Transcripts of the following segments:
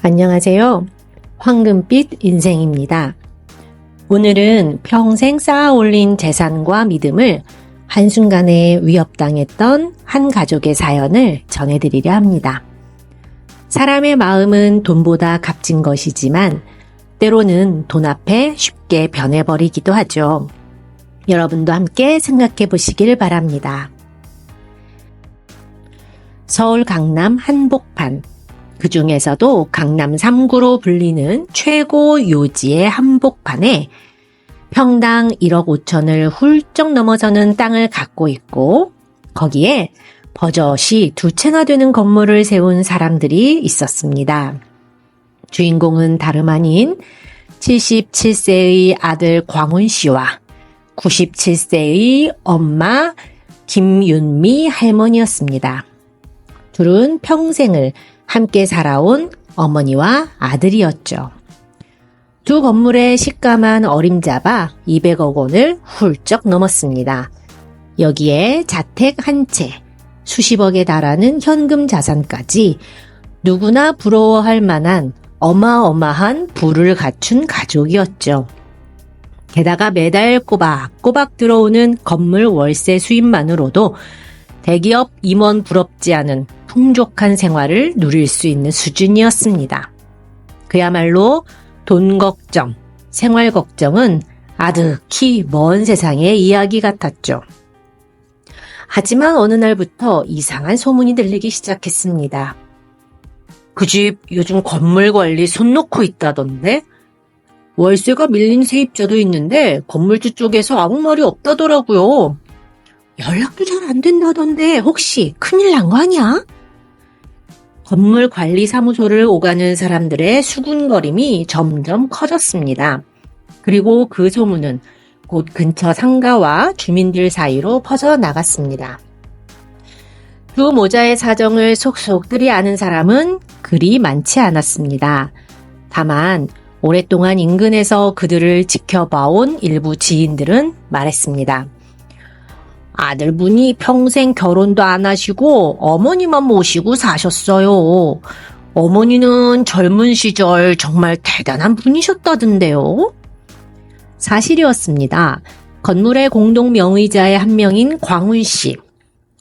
안녕하세요. 황금빛 인생입니다. 오늘은 평생 쌓아 올린 재산과 믿음을 한순간에 위협당했던 한 가족의 사연을 전해드리려 합니다. 사람의 마음은 돈보다 값진 것이지만 때로는 돈 앞에 쉽게 변해버리기도 하죠. 여러분도 함께 생각해 보시길 바랍니다. 서울 강남 한복판, 그 중에서도 강남 3구로 불리는 최고 요지의 한복판에 평당 1억 5천을 훌쩍 넘어서는 땅을 갖고 있고 거기에 버젓이 2채나 되는 건물을 세운 사람들이 있었습니다. 주인공은 다름 아닌 77세의 아들 광훈 씨와 97세의 엄마 김윤미 할머니였습니다. 둘은 평생을 함께 살아온 어머니와 아들이었죠. 두 건물의 시가만 어림잡아 200억 원을 훌쩍 넘었습니다. 여기에 자택 한 채, 수십억에 달하는 현금 자산까지 누구나 부러워할 만한 어마어마한 부를 갖춘 가족이었죠. 게다가 매달 꼬박꼬박 들어오는 건물 월세 수입만으로도 대기업 임원 부럽지 않은 풍족한 생활을 누릴 수 있는 수준이었습니다. 그야말로 돈 걱정, 생활 걱정은 아득히 먼 세상의 이야기 같았죠. 하지만 어느 날부터 이상한 소문이 들리기 시작했습니다. 그 집 요즘 건물 관리 손 놓고 있다던데? 월세가 밀린 세입자도 있는데 건물주 쪽에서 아무 말이 없다더라고요. 연락도 잘 안 된다던데 혹시 큰일 난 거 아니야? 건물관리사무소를 오가는 사람들의 수군거림이 점점 커졌습니다. 그리고 그 소문은 곧 근처 상가와 주민들 사이로 퍼져나갔습니다. 두 모자의 사정을 속속들이 아는 사람은 그리 많지 않았습니다. 다만 오랫동안 인근에서 그들을 지켜봐온 일부 지인들은 말했습니다. 아들분이 평생 결혼도 안 하시고 어머니만 모시고 사셨어요. 어머니는 젊은 시절 정말 대단한 분이셨다던데요. 사실이었습니다. 건물의 공동 명의자의 한 명인 광훈 씨.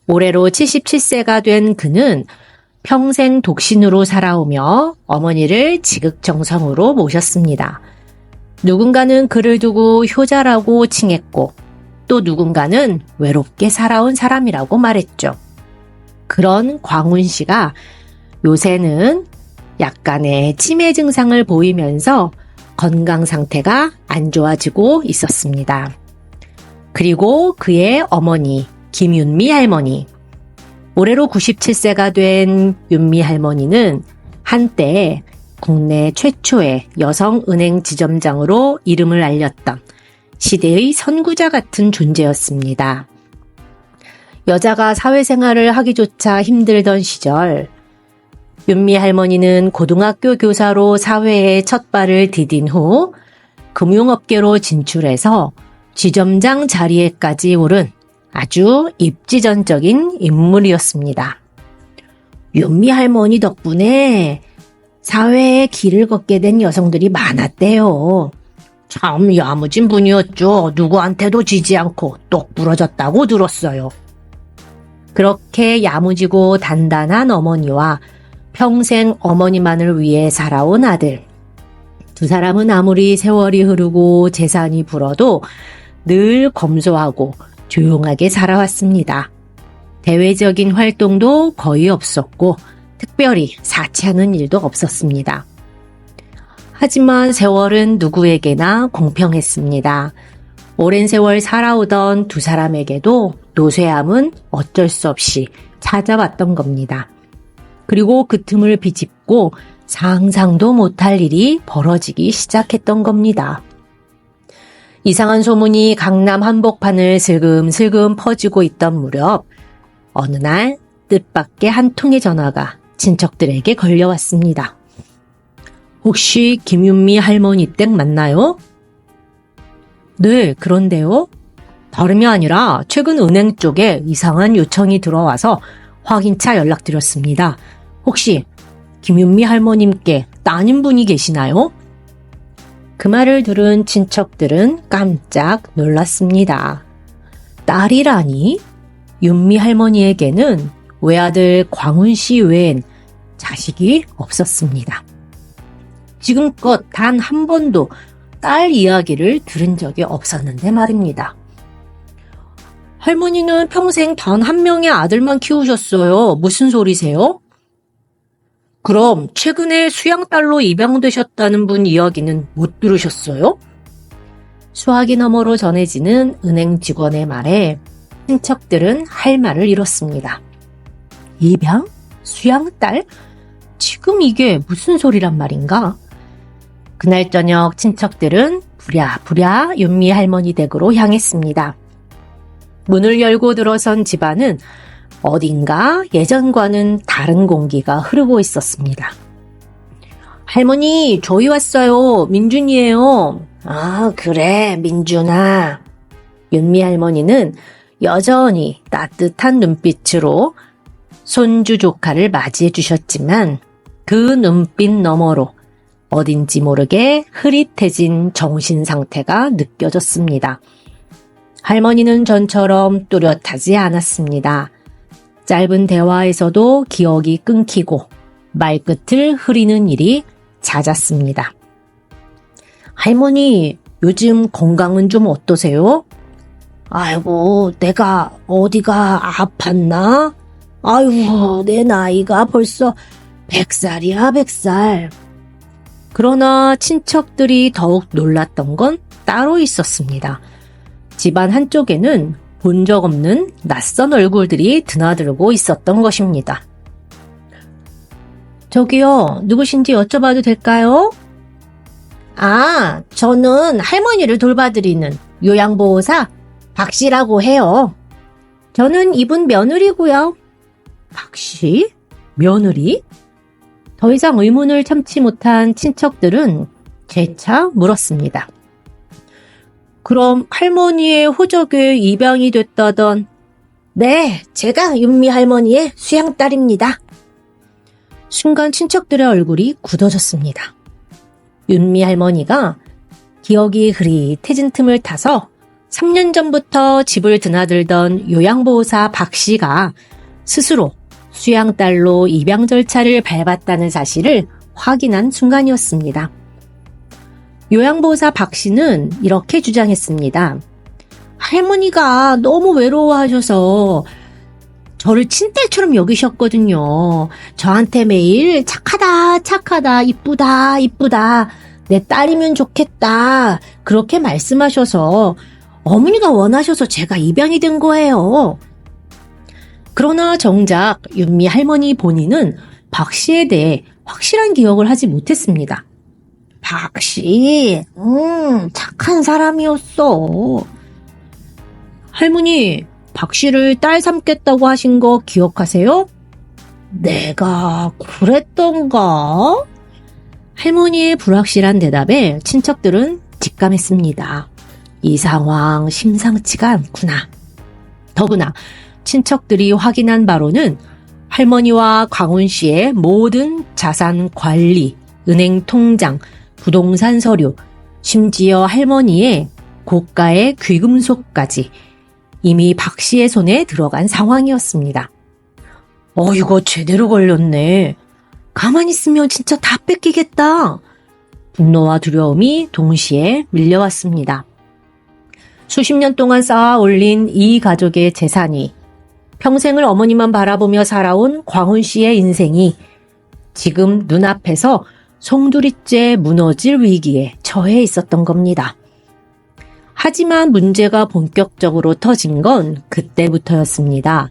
올해로 77세가 된 그는 평생 독신으로 살아오며 어머니를 지극정성으로 모셨습니다. 누군가는 그를 두고 효자라고 칭했고 또 누군가는 외롭게 살아온 사람이라고 말했죠. 그런 광훈 씨가 요새는 약간의 치매 증상을 보이면서 건강 상태가 안 좋아지고 있었습니다. 그리고 그의 어머니 김윤미 할머니, 올해로 97세가 된 윤미 할머니는 한때 국내 최초의 여성은행 지점장으로 이름을 알렸던 시대의 선구자 같은 존재였습니다. 여자가 사회생활을 하기조차 힘들던 시절, 윤미 할머니는 고등학교 교사로 사회에 첫 발을 디딘 후 금융업계로 진출해서 지점장 자리에까지 오른 아주 입지전적인 인물이었습니다. 윤미 할머니 덕분에 사회에 길을 걷게 된 여성들이 많았대요. 참 야무진 분이었죠. 누구한테도 지지 않고 똑 부러졌다고 들었어요. 그렇게 야무지고 단단한 어머니와 평생 어머니만을 위해 살아온 아들. 두 사람은 아무리 세월이 흐르고 재산이 불어도 늘 검소하고 조용하게 살아왔습니다. 대외적인 활동도 거의 없었고 특별히 사치하는 일도 없었습니다. 하지만 세월은 누구에게나 공평했습니다. 오랜 세월 살아오던 두 사람에게도 노쇠함은 어쩔 수 없이 찾아왔던 겁니다. 그리고 그 틈을 비집고 상상도 못할 일이 벌어지기 시작했던 겁니다. 이상한 소문이 강남 한복판을 슬금슬금 퍼지고 있던 무렵 어느 날 뜻밖의 한 통의 전화가 친척들에게 걸려왔습니다. 혹시 김윤미 할머니 댁 맞나요? 네, 그런데요. 다름이 아니라 최근 은행 쪽에 이상한 요청이 들어와서 확인차 연락드렸습니다. 혹시 김윤미 할머님께 따님 분이 계시나요? 그 말을 들은 친척들은 깜짝 놀랐습니다. 딸이라니? 윤미 할머니에게는 외아들 광훈 씨 외엔 자식이 없었습니다. 지금껏 단 한 번도 딸 이야기를 들은 적이 없었는데 말입니다. 할머니는 평생 단 한 명의 아들만 키우셨어요. 무슨 소리세요? 그럼 최근에 수양딸로 입양되셨다는 분 이야기는 못 들으셨어요? 수화기 너머로 전해지는 은행 직원의 말에 친척들은 할 말을 잃었습니다. 입양? 수양딸? 지금 이게 무슨 소리란 말인가? 그날 저녁 친척들은 부랴부랴 윤미 할머니 댁으로 향했습니다. 문을 열고 들어선 집안은 어딘가 예전과는 다른 공기가 흐르고 있었습니다. 할머니, 저희 왔어요. 민준이에요. 아, 그래, 민준아. 윤미 할머니는 여전히 따뜻한 눈빛으로 손주 조카를 맞이해 주셨지만 그 눈빛 너머로 어딘지 모르게 흐릿해진 정신 상태가 느껴졌습니다. 할머니는 전처럼 뚜렷하지 않았습니다. 짧은 대화에서도 기억이 끊기고 말끝을 흐리는 일이 잦았습니다. 할머니, 요즘 건강은 좀 어떠세요? 아이고, 내가 어디가 아팠나? 아이고, 내 나이가 벌써 100살이야, 100살. 그러나 친척들이 더욱 놀랐던 건 따로 있었습니다. 집안 한쪽에는 본 적 없는 낯선 얼굴들이 드나들고 있었던 것입니다. 저기요, 누구신지 여쭤봐도 될까요? 아, 저는 할머니를 돌봐드리는 요양보호사 박씨라고 해요. 저는 이분 며느리고요. 박씨? 며느리? 더 이상 의문을 참지 못한 친척들은 재차 물었습니다. 그럼 할머니의 호적에 입양이 됐다던. 네, 제가 윤미 할머니의 수양딸입니다. 순간 친척들의 얼굴이 굳어졌습니다. 윤미 할머니가 기억이 흐릿해진 틈을 타서 3년 전부터 집을 드나들던 요양보호사 박씨가 스스로 수양딸로 입양 절차를 밟았다는 사실을 확인한 순간이었습니다. 요양보호사 박씨는 이렇게 주장했습니다. 할머니가 너무 외로워하셔서 저를 친딸처럼 여기셨거든요. 저한테 매일 착하다, 착하다, 이쁘다, 이쁘다, 내 딸이면 좋겠다, 그렇게 말씀하셔서 어머니가 원하셔서 제가 입양이 된 거예요. 그러나 정작 윤미 할머니 본인은 박 씨에 대해 확실한 기억을 하지 못했습니다. 박 씨, 착한 사람이었어. 할머니, 박 씨를 딸 삼겠다고 하신 거 기억하세요? 내가 그랬던가? 할머니의 불확실한 대답에 친척들은 직감했습니다. 이 상황 심상치가 않구나. 더구나 친척들이 확인한 바로는 할머니와 광훈 씨의 모든 자산 관리, 은행 통장, 부동산 서류, 심지어 할머니의 고가의 귀금속까지 이미 박 씨의 손에 들어간 상황이었습니다. 이거 제대로 걸렸네. 가만히 있으면 진짜 다 뺏기겠다. 분노와 두려움이 동시에 밀려왔습니다. 수십 년 동안 쌓아 올린 이 가족의 재산이, 평생을 어머니만 바라보며 살아온 광훈 씨의 인생이 지금 눈앞에서 송두리째 무너질 위기에 처해 있었던 겁니다. 하지만 문제가 본격적으로 터진 건 그때부터였습니다.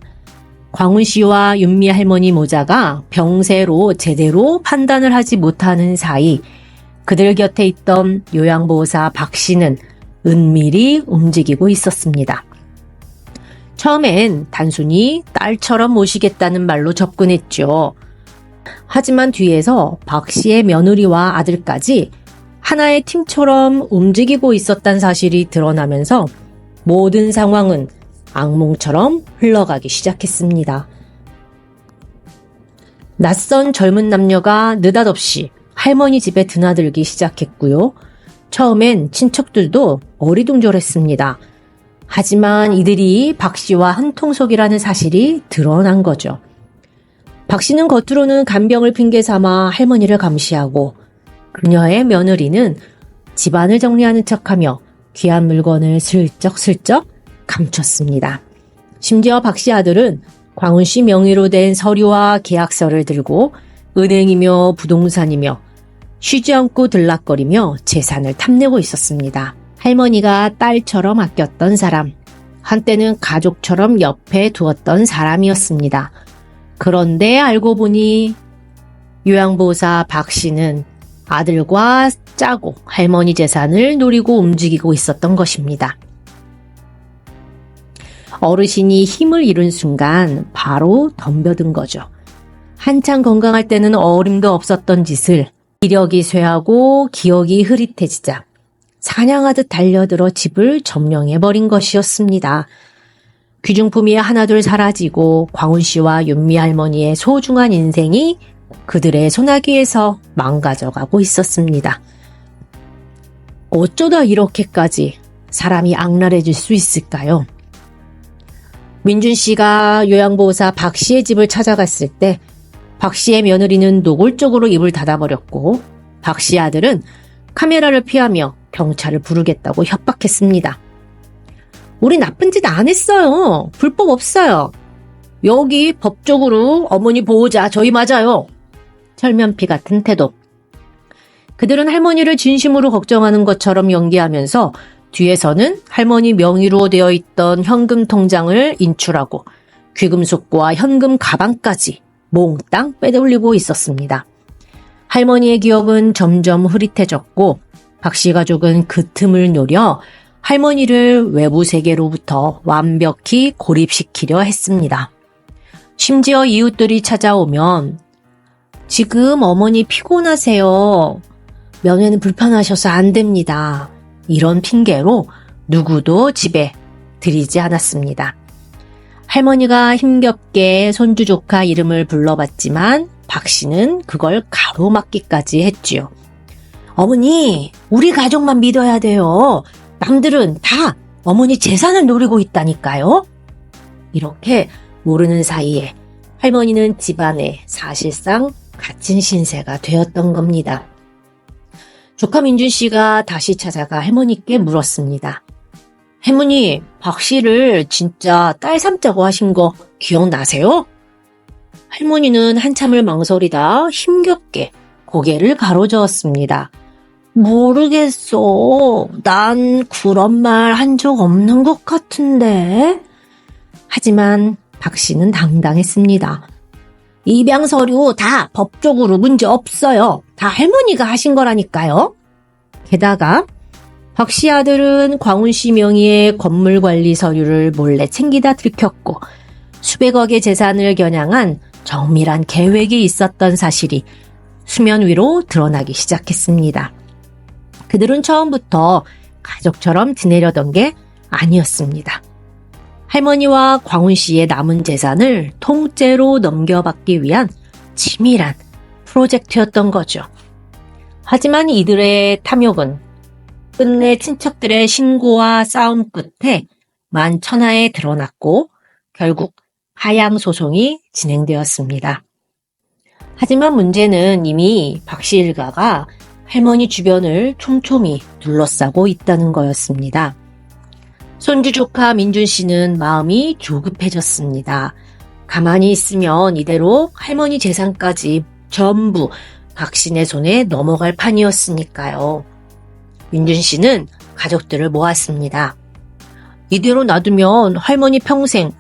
광훈 씨와 윤미 할머니 모자가 병세로 제대로 판단을 하지 못하는 사이 그들 곁에 있던 요양보호사 박 씨는 은밀히 움직이고 있었습니다. 처음엔 단순히 딸처럼 모시겠다는 말로 접근했죠. 하지만 뒤에서 박 씨의 며느리와 아들까지 하나의 팀처럼 움직이고 있었다는 사실이 드러나면서 모든 상황은 악몽처럼 흘러가기 시작했습니다. 낯선 젊은 남녀가 느닷없이 할머니 집에 드나들기 시작했고요. 처음엔 친척들도 어리둥절했습니다. 하지만 이들이 박 씨와 한통속이라는 사실이 드러난 거죠. 박 씨는 겉으로는 간병을 핑계 삼아 할머니를 감시하고 그녀의 며느리는 집안을 정리하는 척하며 귀한 물건을 슬쩍슬쩍 감췄습니다. 심지어 박 씨 아들은 광훈 씨 명의로 된 서류와 계약서를 들고 은행이며 부동산이며 쉬지 않고 들락거리며 재산을 탐내고 있었습니다. 할머니가 딸처럼 아꼈던 사람, 한때는 가족처럼 옆에 두었던 사람이었습니다. 그런데 알고 보니 요양보호사 박 씨는 아들과 짜고 할머니 재산을 노리고 움직이고 있었던 것입니다. 어르신이 힘을 잃은 순간 바로 덤벼든 거죠. 한창 건강할 때는 어림도 없었던 짓을 기력이 쇠하고 기억이 흐릿해지자 사냥하듯 달려들어 집을 점령해버린 것이었습니다. 귀중품이 하나둘 사라지고 광훈 씨와 윤미 할머니의 소중한 인생이 그들의 소나기에서 망가져가고 있었습니다. 어쩌다 이렇게까지 사람이 악랄해질 수 있을까요? 민준 씨가 요양보호사 박 씨의 집을 찾아갔을 때 박 씨의 며느리는 노골적으로 입을 닫아버렸고 박 씨 아들은 카메라를 피하며 경찰을 부르겠다고 협박했습니다. 우리 나쁜 짓 안 했어요. 불법 없어요. 여기 법적으로 어머니 보호자 저희 맞아요. 철면피 같은 태도. 그들은 할머니를 진심으로 걱정하는 것처럼 연기하면서 뒤에서는 할머니 명의로 되어 있던 현금 통장을 인출하고 귀금속과 현금 가방까지 몽땅 빼돌리고 있었습니다. 할머니의 기억은 점점 흐릿해졌고 박 씨 가족은 그 틈을 노려 할머니를 외부 세계로부터 완벽히 고립시키려 했습니다. 심지어 이웃들이 찾아오면 지금 어머니 피곤하세요. 면회는 불편하셔서 안 됩니다. 이런 핑계로 누구도 집에 들이지 않았습니다. 할머니가 힘겹게 손주 조카 이름을 불러봤지만 박 씨는 그걸 가로막기까지 했지요. 어머니, 우리 가족만 믿어야 돼요. 남들은 다 어머니 재산을 노리고 있다니까요. 이렇게 모르는 사이에 할머니는 집안에 사실상 갇힌 신세가 되었던 겁니다. 조카 민준 씨가 다시 찾아가 할머니께 물었습니다. 할머니, 박 씨를 진짜 딸 삼자고 하신 거 기억나세요? 할머니는 한참을 망설이다 힘겹게 고개를 가로저었습니다. 모르겠어. 난 그런 말 한 적 없는 것 같은데. 하지만 박 씨는 당당했습니다. 입양 서류 다 법적으로 문제 없어요. 다 할머니가 하신 거라니까요. 게다가 박 씨 아들은 광훈 씨 명의의 건물 관리 서류를 몰래 챙기다 들켰고 수백억의 재산을 겨냥한 정밀한 계획이 있었던 사실이 수면 위로 드러나기 시작했습니다. 그들은 처음부터 가족처럼 지내려던 게 아니었습니다. 할머니와 광훈 씨의 남은 재산을 통째로 넘겨받기 위한 치밀한 프로젝트였던 거죠. 하지만 이들의 탐욕은 끝내 친척들의 신고와 싸움 끝에 만천하에 드러났고 결국 하향 소송이 진행되었습니다. 하지만 문제는 이미 박 씨 일가가 할머니 주변을 촘촘히 둘러싸고 있다는 거였습니다. 손주 조카 민준 씨는 마음이 조급해졌습니다. 가만히 있으면 이대로 할머니 재산까지 전부 박씨네 손에 넘어갈 판이었으니까요. 민준 씨는 가족들을 모았습니다. 이대로 놔두면 할머니 평생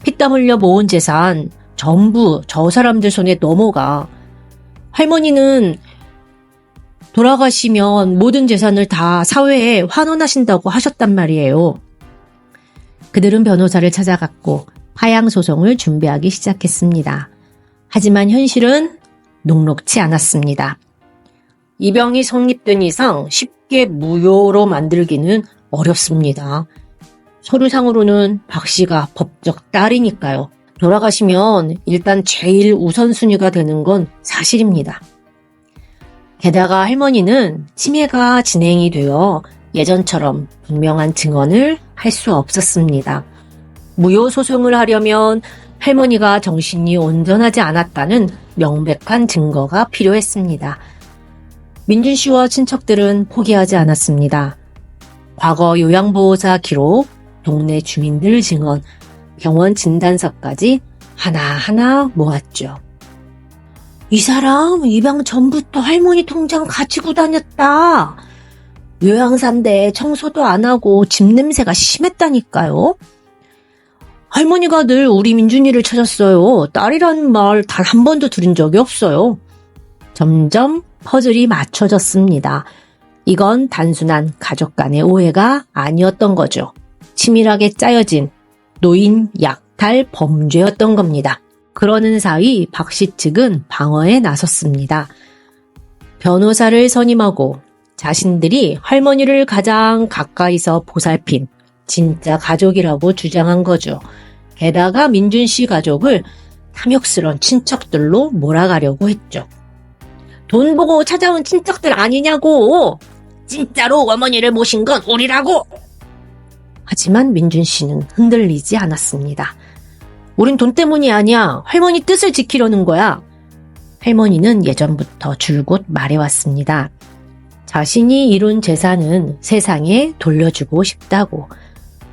피땀 흘려 모은 재산 전부 저 사람들 손에 넘어가. 할머니는 돌아가시면 모든 재산을 다 사회에 환원하신다고 하셨단 말이에요. 그들은 변호사를 찾아갔고 하향소송을 준비하기 시작했습니다. 하지만 현실은 녹록치 않았습니다. 입양이 성립된 이상 쉽게 무효로 만들기는 어렵습니다. 서류상으로는 박 씨가 법적 딸이니까요. 돌아가시면 일단 제일 우선순위가 되는 건 사실입니다. 게다가 할머니는 치매가 진행이 되어 예전처럼 분명한 증언을 할 수 없었습니다. 무효 소송을 하려면 할머니가 정신이 온전하지 않았다는 명백한 증거가 필요했습니다. 민준 씨와 친척들은 포기하지 않았습니다. 과거 요양보호사 기록, 동네 주민들 증언, 병원 진단서까지 하나하나 모았죠. 이 사람 입양 전부터 할머니 통장 가지고 다녔다. 요양사인데 청소도 안 하고 집 냄새가 심했다니까요. 할머니가 늘 우리 민준이를 찾았어요. 딸이라는 말 단 한 번도 들은 적이 없어요. 점점 퍼즐이 맞춰졌습니다. 이건 단순한 가족 간의 오해가 아니었던 거죠. 치밀하게 짜여진 노인 약탈 범죄였던 겁니다. 그러는 사이 박 씨 측은 방어에 나섰습니다. 변호사를 선임하고 자신들이 할머니를 가장 가까이서 보살핀 진짜 가족이라고 주장한 거죠. 게다가 민준 씨 가족을 탐욕스러운 친척들로 몰아가려고 했죠. 돈 보고 찾아온 친척들 아니냐고! 진짜로 어머니를 모신 건 우리라고! 하지만 민준 씨는 흔들리지 않았습니다. 우린 돈 때문이 아니야. 할머니 뜻을 지키려는 거야. 할머니는 예전부터 줄곧 말해왔습니다. 자신이 이룬 재산은 세상에 돌려주고 싶다고.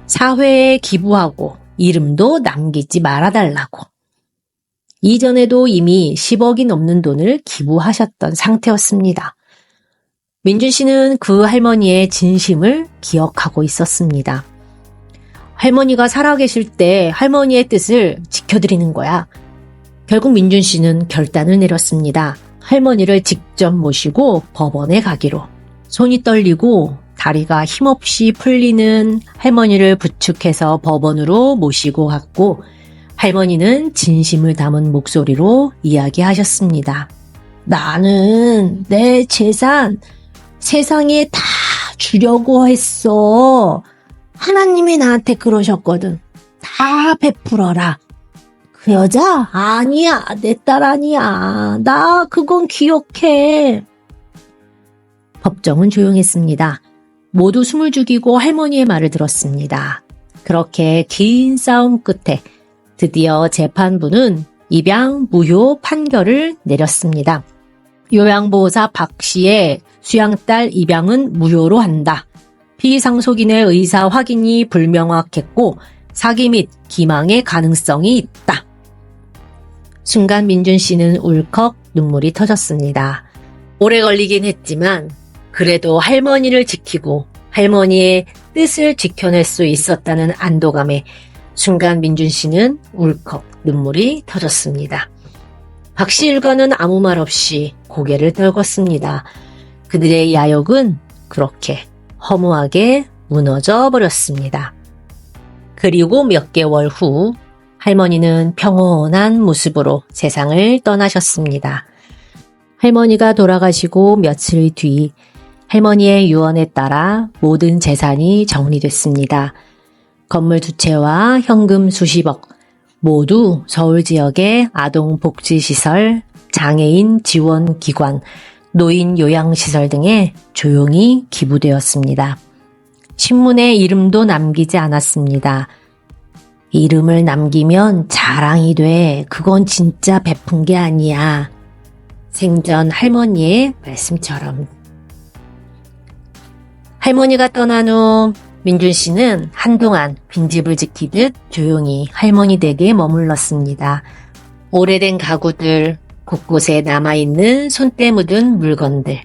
사회에 기부하고 이름도 남기지 말아달라고. 이전에도 이미 10억이 넘는 돈을 기부하셨던 상태였습니다. 민준 씨는 그 할머니의 진심을 기억하고 있었습니다. 할머니가 살아계실 때 할머니의 뜻을 지켜드리는 거야. 결국 민준 씨는 결단을 내렸습니다. 할머니를 직접 모시고 법원에 가기로. 손이 떨리고 다리가 힘없이 풀리는 할머니를 부축해서 법원으로 모시고 갔고 할머니는 진심을 담은 목소리로 이야기하셨습니다. 나는 내 재산 세상에 다 주려고 했어. 하나님이 나한테 그러셨거든. 다 베풀어라. 그 여자? 아니야. 내 딸 아니야. 나 그건 기억해. 법정은 조용했습니다. 모두 숨을 죽이고 할머니의 말을 들었습니다. 그렇게 긴 싸움 끝에 드디어 재판부는 입양 무효 판결을 내렸습니다. 요양보호사 박 씨의 수양딸 입양은 무효로 한다. 피상속인의 의사 확인이 불명확했고 사기 및 기망의 가능성이 있다. 순간 민준 씨는 울컥 눈물이 터졌습니다. 오래 걸리긴 했지만 그래도 할머니를 지키고 할머니의 뜻을 지켜낼 수 있었다는 안도감에 순간 민준 씨는 울컥 눈물이 터졌습니다. 박 씨 일가는 아무 말 없이 고개를 떨궜습니다. 그들의 야욕은 그렇게 허무하게 무너져 버렸습니다. 그리고 몇 개월 후 할머니는 평온한 모습으로 세상을 떠나셨습니다. 할머니가 돌아가시고 며칠 뒤 할머니의 유언에 따라 모든 재산이 정리됐습니다. 건물 2채와 현금 수십억, 모두 서울 지역의 아동복지시설, 장애인 지원기관, 노인 요양시설 등에 조용히 기부되었습니다. 신문에 이름도 남기지 않았습니다. 이름을 남기면 자랑이 돼. 그건 진짜 베푼 게 아니야. 생전 할머니의 말씀처럼. 할머니가 떠난 후 민준 씨는 한동안 빈집을 지키듯 조용히 할머니 댁에 머물렀습니다. 오래된 가구들, 곳곳에 남아있는 손때 묻은 물건들,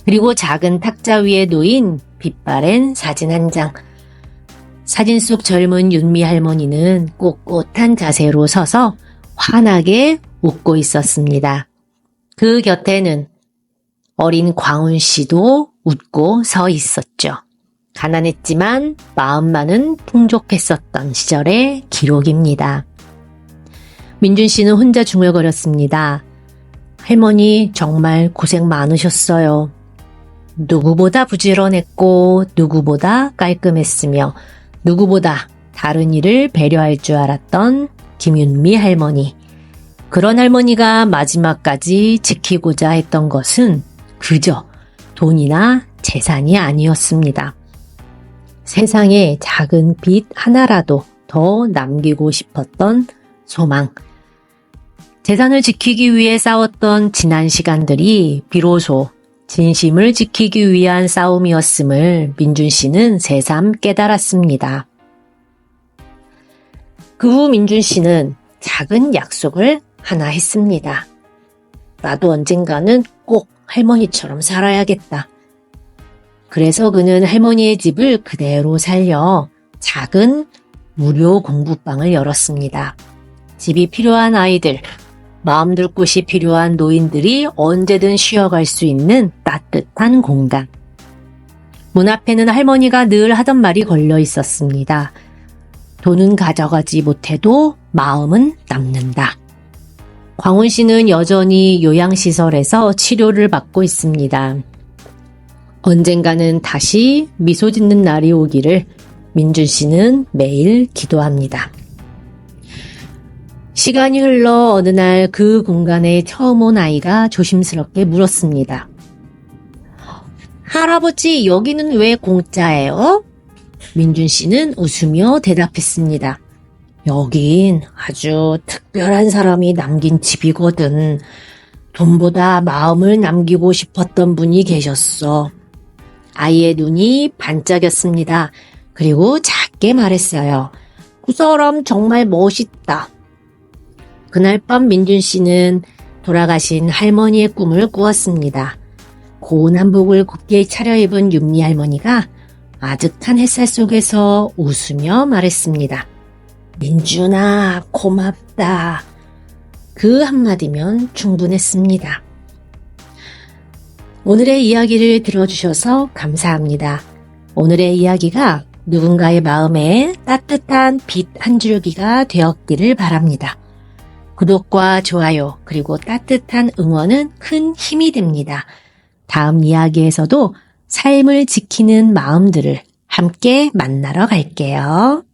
그리고 작은 탁자 위에 놓인 빛바랜 사진 한 장. 사진 속 젊은 윤미 할머니는 꼿꼿한 자세로 서서 환하게 웃고 있었습니다. 그 곁에는 어린 광훈 씨도 웃고 서 있었죠. 가난했지만 마음만은 풍족했었던 시절의 기록입니다. 민준 씨는 혼자 중얼거렸습니다. 할머니 정말 고생 많으셨어요. 누구보다 부지런했고 누구보다 깔끔했으며 누구보다 다른 일을 배려할 줄 알았던 김윤미 할머니. 그런 할머니가 마지막까지 지키고자 했던 것은 그저 돈이나 재산이 아니었습니다. 세상에 작은 빚 하나라도 더 남기고 싶었던 소망. 재산을 지키기 위해 싸웠던 지난 시간들이 비로소 진심을 지키기 위한 싸움이었음을 민준 씨는 새삼 깨달았습니다. 그 후 민준 씨는 작은 약속을 하나 했습니다. 나도 언젠가는 꼭 할머니처럼 살아야겠다. 그래서 그는 할머니의 집을 그대로 살려 작은 무료 공부방을 열었습니다. 집이 필요한 아이들, 마음 둘 곳이 필요한 노인들이 언제든 쉬어갈 수 있는 따뜻한 공간. 문 앞에는 할머니가 늘 하던 말이 걸려 있었습니다. 돈은 가져가지 못해도 마음은 남는다. 광훈 씨는 여전히 요양시설에서 치료를 받고 있습니다. 언젠가는 다시 미소 짓는 날이 오기를 민준 씨는 매일 기도합니다. 시간이 흘러 어느 날 그 공간에 처음 온 아이가 조심스럽게 물었습니다. 할아버지, 여기는 왜 공짜예요? 민준 씨는 웃으며 대답했습니다. 여긴 아주 특별한 사람이 남긴 집이거든. 돈보다 마음을 남기고 싶었던 분이 계셨어. 아이의 눈이 반짝였습니다. 그리고 작게 말했어요. 그 사람 정말 멋있다. 그날 밤 민준 씨는 돌아가신 할머니의 꿈을 꾸었습니다. 고운 한복을 곱게 차려입은 윤미 할머니가 아득한 햇살 속에서 웃으며 말했습니다. 민준아, 고맙다. 그 한마디면 충분했습니다. 오늘의 이야기를 들어주셔서 감사합니다. 오늘의 이야기가 누군가의 마음에 따뜻한 빛 한 줄기가 되었기를 바랍니다. 구독과 좋아요 그리고 따뜻한 응원은 큰 힘이 됩니다. 다음 이야기에서도 삶을 지키는 마음들을 함께 만나러 갈게요.